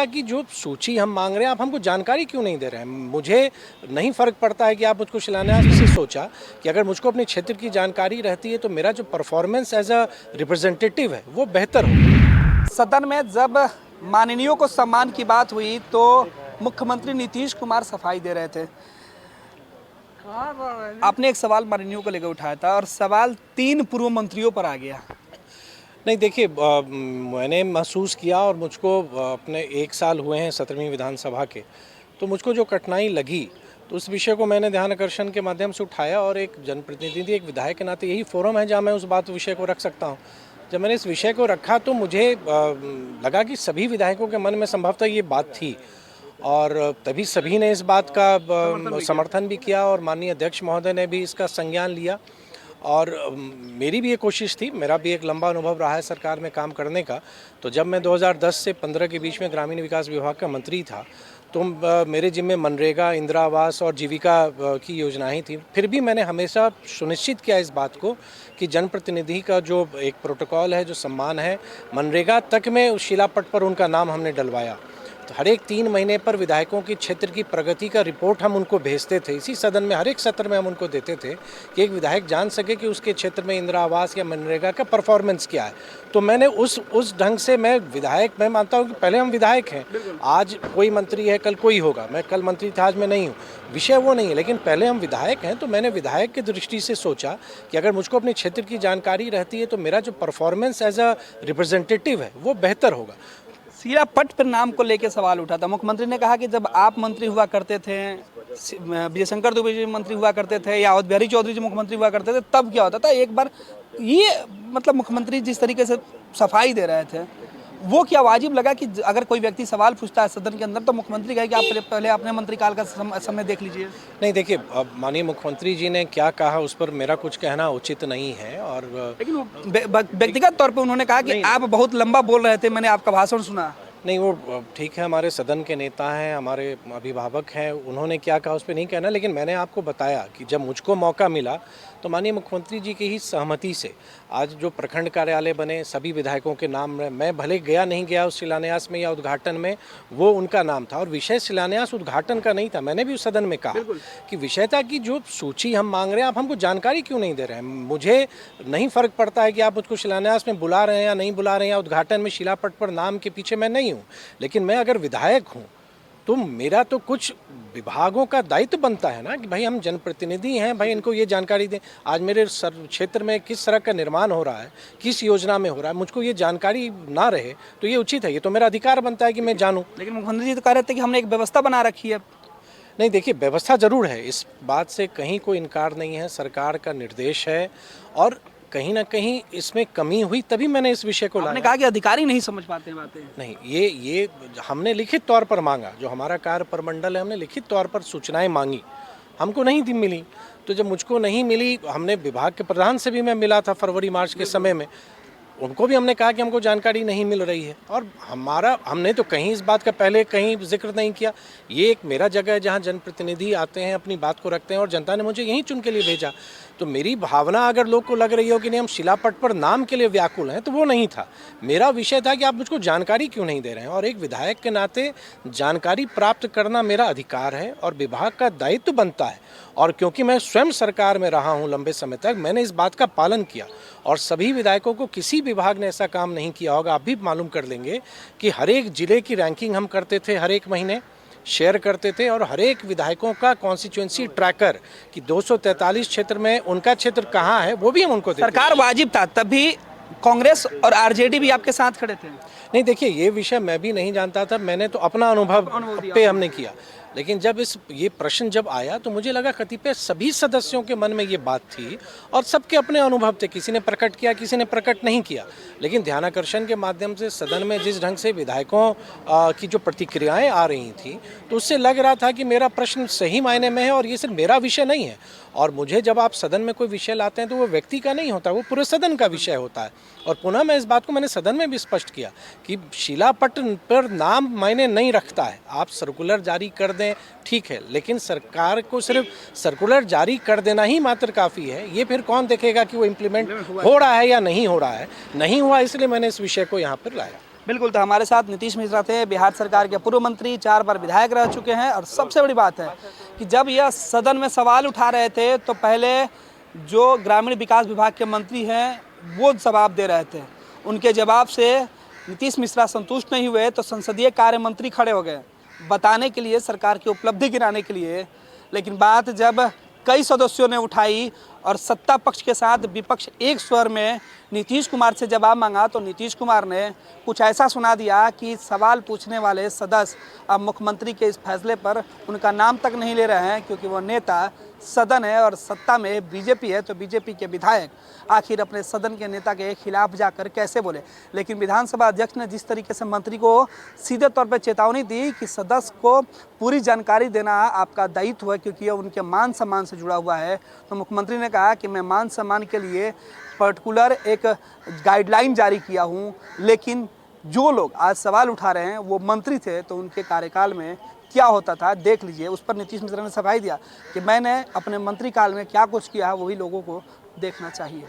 कि जो सूची हम मांग रहे हैं आप हमको जानकारी क्यों नहीं दे रहे हैं। मुझे नहीं फ़र्क पड़ता है कि आप मुझको शिलान्यास से सोचा कि अगर मुझको अपने क्षेत्र की जानकारी रहती है तो मेरा जो परफॉर्मेंस एज अ रिप्रेजेंटेटिव है वो बेहतर हो। सदन में जब माननीयों को सम्मान की बात हुई तो मुख्यमंत्री नीतीश कुमार सफाई दे रहे थे। आपने एक सवाल माननीयों को लेकर उठाया था और सवाल 3 पूर्व मंत्रियों पर आ गया। नहीं देखिए, मैंने महसूस किया और मुझको अपने 1 साल हुए हैं 17वीं विधानसभा के, तो मुझको जो कठिनाई लगी तो उस विषय को मैंने ध्यान आकर्षण के माध्यम से उठाया और एक जनप्रतिनिधि, एक विधायक के नाते यही फोरम है जहाँ मैं उस बात विषय को रख सकता हूँ। जब मैंने इस विषय को रखा तो मुझे लगा कि सभी विधायकों के मन में संभवतः ये बात थी और तभी सभी ने इस बात का समर्थन भी किया और माननीय अध्यक्ष महोदय ने भी इसका संज्ञान लिया। और मेरी भी ये कोशिश थी, मेरा भी एक लंबा अनुभव रहा है सरकार में काम करने का। तो जब मैं 2010 से 15 के बीच में ग्रामीण विकास विभाग का मंत्री था तो मेरे जिम्मे मनरेगा, इंदिरा आवास और जीविका की योजनाएं थी। फिर भी मैंने हमेशा सुनिश्चित किया इस बात को कि जनप्रतिनिधि का जो एक प्रोटोकॉल है, जो सम्मान है, मनरेगा तक में उस शिलापट पर उनका नाम हमने डलवाया। तो हर एक 3 महीने पर विधायकों की क्षेत्र की प्रगति का रिपोर्ट हम उनको भेजते थे। इसी सदन में हर एक सत्र में हम उनको देते थे कि एक विधायक जान सके कि उसके क्षेत्र में इंदिरा आवास या मनरेगा का परफॉर्मेंस क्या है। तो मैंने उस ढंग से मैं मानता हूँ कि पहले हम विधायक हैं, आज कोई मंत्री है, कल कोई होगा। मैं कल मंत्री था, आज मैं नहीं हूँ, विषय वो नहीं है, लेकिन पहले हम विधायक हैं। तो मैंने विधायक की दृष्टि से सोचा कि अगर मुझको अपने क्षेत्र की जानकारी रहती है तो मेरा जो परफॉर्मेंस एज अ रिप्रेजेंटेटिव है वो बेहतर होगा। शिलापट पर नाम को लेकर सवाल उठा था। मुख्यमंत्री ने कहा कि जब आप मंत्री हुआ करते थे, विजय शंकर दुबे जी मंत्री हुआ करते थे या अवध बिहारी चौधरी जी मुख्यमंत्री हुआ करते थे, तब क्या होता था। एक बार ये मतलब मुख्यमंत्री जिस तरीके से सफाई दे रहे थे वो क्या वाजिब लगा कि अगर कोई व्यक्ति सवाल पूछता है सदन के अंदर तो मुख्यमंत्री कहे कि आप पहले अपने मंत्रीकाल का समय देख लीजिए। नहीं देखिए, अब माननीय मुख्यमंत्री जी ने क्या कहा उस पर मेरा कुछ कहना उचित नहीं है। और लेकिन व्यक्तिगत तौर पे उन्होंने कहा कि आप बहुत लंबा बोल रहे थे, मैंने आपका भाषण सुना। नहीं, वो ठीक है, हमारे सदन के नेता हैं, हमारे अभिभावक हैं, उन्होंने क्या कहा उस पर नहीं कहना। लेकिन मैंने आपको बताया कि जब मुझको मौका मिला तो माननीय मुख्यमंत्री जी की ही सहमति से आज जो प्रखंड कार्यालय बने सभी विधायकों के नाम में, मैं भले गया नहीं गया उस शिलान्यास में या उद्घाटन में, वो उनका नाम था। और विषय शिलान्यास उद्घाटन का नहीं था। मैंने भी उस सदन में कहा कि विषय था कि जो सूची हम मांग रहे हैं आप हमको जानकारी क्यों नहीं दे रहे हैं। मुझे नहीं फ़र्क पड़ता है कि आप मुझको शिलान्यास में बुला रहे हैं या नहीं बुला रहे हैं या उद्घाटन में शिलापट पर नाम के पीछे मैं नहीं हूँ, लेकिन मैं अगर विधायक हूँ तो मेरा तो कुछ विभागों का दायित्व बनता है ना कि भाई हम जनप्रतिनिधि हैं, भाई इनको ये जानकारी दें। आज मेरे क्षेत्र में किस सड़क का निर्माण हो रहा है, किस योजना में हो रहा है, मुझको ये जानकारी ना रहे तो ये उचित है, ये तो मेरा अधिकार बनता है कि मैं जानूं। लेकिन मुख्यमंत्री जी तो कह रहे थे कि हमने एक व्यवस्था बना रखी है। नहीं देखिए, व्यवस्था जरूर है, इस बात से कहीं कोई इनकार नहीं है, सरकार का निर्देश है और कहीं ना कहीं इसमें कमी हुई तभी मैंने इस विषय को लाया। आपने कहा कि अधिकारी नहीं समझ पाते बातें। नहीं, ये हमने लिखित तौर पर मांगा, जो हमारा कार्य प्रमंडल है हमने लिखित तौर पर सूचनाएं मांगी, हमको नहीं थी मिली। तो जब मुझको नहीं मिली, हमने विभाग के प्रधान से भी मैं मिला था फरवरी मार्च के समय में, उनको भी हमने कहा कि हमको जानकारी नहीं मिल रही है। और हमने तो कहीं इस बात का पहले कहीं जिक्र नहीं किया। ये एक मेरा जगह है जहाँ जनप्रतिनिधि आते हैं, अपनी बात को रखते हैं और जनता ने मुझे यहीं चुन के लिए भेजा। तो मेरी भावना अगर लोग को लग रही हो कि नहीं हम शिलापट पर नाम के लिए व्याकुल हैं, तो वो नहीं था। मेरा विषय था कि आप मुझको जानकारी क्यों नहीं दे रहे हैं, और एक विधायक के नाते जानकारी प्राप्त करना मेरा अधिकार है और विभाग का दायित्व बनता है। और क्योंकि मैं स्वयं सरकार में रहा हूं लंबे समय तक, मैंने इस बात का पालन किया और सभी विधायकों को किसी विभाग ने ऐसा काम नहीं किया होगा। आप भी मालूम कर लेंगे कि हर एक जिले की रैंकिंग हम करते थे, हर एक महीने शेयर करते थे और हर एक विधायकों का कॉन्स्टिट्यूएंसी ट्रैकर कि 243 क्षेत्र में उनका क्षेत्र कहाँ है वो भी हम उनको देते। सरकार वाजिब था, तभी कांग्रेस और आरजेडी भी आपके साथ खड़े थे। नहीं देखिए, ये विषय मैं भी नहीं जानता था, मैंने तो अपना अनुभव पे हमने किया। लेकिन जब ये प्रश्न जब आया तो मुझे लगा कतिपय सभी सदस्यों के मन में ये बात थी और सबके अपने अनुभव थे, किसी ने प्रकट किया, किसी ने प्रकट नहीं किया। लेकिन ध्यानाकर्षण के माध्यम से सदन में जिस ढंग से विधायकों की जो प्रतिक्रियाएं आ रही थी तो उससे लग रहा था कि मेरा प्रश्न सही मायने में है और ये सिर्फ मेरा विषय नहीं है। और मुझे जब आप सदन में कोई विषय लाते हैं तो वो व्यक्ति का नहीं होता, वो पूरे सदन का विषय होता है। और पुनः मैं इस बात को मैंने सदन में भी स्पष्ट किया कि शिलापट पर नाम मायने नहीं रखता है। आप सर्कुलर जारी कर दें ठीक है, लेकिन सरकार को सिर्फ सर्कुलर जारी कर देना ही मात्र काफ़ी है। ये फिर कौन देखेगा कि वो इम्प्लीमेंट हो रहा है या नहीं हो रहा है। नहीं हुआ, इसलिए मैंने इस विषय को यहाँ पर लाया। बिल्कुल, तो हमारे साथ नीतीश मिश्रा थे, बिहार सरकार के पूर्व मंत्री, 4 बार विधायक रह चुके हैं। और सबसे बड़ी बात है कि जब यह सदन में सवाल उठा रहे थे तो पहले जो ग्रामीण विकास विभाग के मंत्री हैं वो जवाब दे रहे थे। उनके जवाब से नीतीश मिश्रा संतुष्ट नहीं हुए तो संसदीय कार्य मंत्री खड़े हो गए बताने के लिए, सरकार की उपलब्धि गिनाने के लिए। लेकिन बात जब कई सदस्यों ने उठाई और सत्ता पक्ष के साथ विपक्ष एक स्वर में नीतीश कुमार से जवाब मांगा तो नीतीश कुमार ने कुछ ऐसा सुना दिया कि सवाल पूछने वाले सदस्य अब मुख्यमंत्री के इस फैसले पर उनका नाम तक नहीं ले रहे हैं, क्योंकि वो नेता सदन है और सत्ता में बीजेपी है। तो बीजेपी के विधायक आखिर अपने सदन के नेता के खिलाफ जाकर कैसे बोले। लेकिन विधानसभा अध्यक्ष ने जिस तरीके से मंत्री को सीधे तौर पर चेतावनी दी कि सदस्य को पूरी जानकारी देना आपका दायित्व है, क्योंकि यह उनके मान सम्मान से जुड़ा हुआ है। तो मुख्यमंत्री ने कहा कि मैं मान सम्मान के लिए पर्टिकुलर एक गाइडलाइन जारी किया हूँ, लेकिन जो लोग आज सवाल उठा रहे हैं वो मंत्री थे, तो उनके कार्यकाल में क्या होता था देख लीजिए। उस पर नीतीश मिश्रा ने सफाई दिया कि मैंने अपने मंत्री काल में क्या कुछ किया, वही लोगों को देखना चाहिए।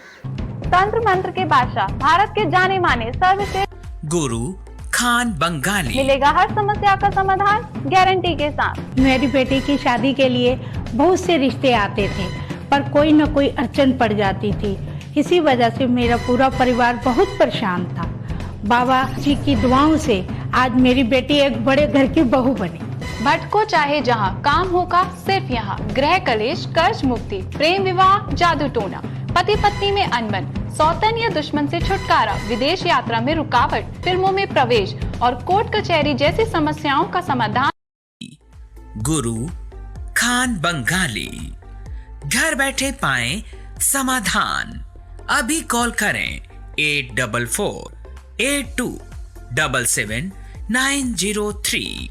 तंत्र मंत्र के बादशाह, भारत के जाने माने सर्वश्रेष्ठ गुरु खान बंगाली, मिलेगा हर समस्या का समाधान गारंटी के साथ। मेरी बेटी की शादी के लिए बहुत से रिश्ते आते थे, पर कोई न कोई अड़चन पड़ जाती थी। इसी वजह से मेरा पूरा परिवार बहुत परेशान था। बाबा जी की दुआओं से आज मेरी बेटी एक बड़े घर की बहू बनी। भटको चाहे जहां, काम होगा सिर्फ यहाँ। गृह कलेश, कर्ज मुक्ति, प्रेम विवाह, जादू टोना, पति पत्नी में अनबन, सौतन या दुश्मन से छुटकारा, विदेश यात्रा में रुकावट, फिल्मों में प्रवेश और कोर्ट कचहरी जैसी समस्याओं का समाधान। गुरु खान बंगाली, घर बैठे पाएं समाधान। अभी कॉल करें 8448277903।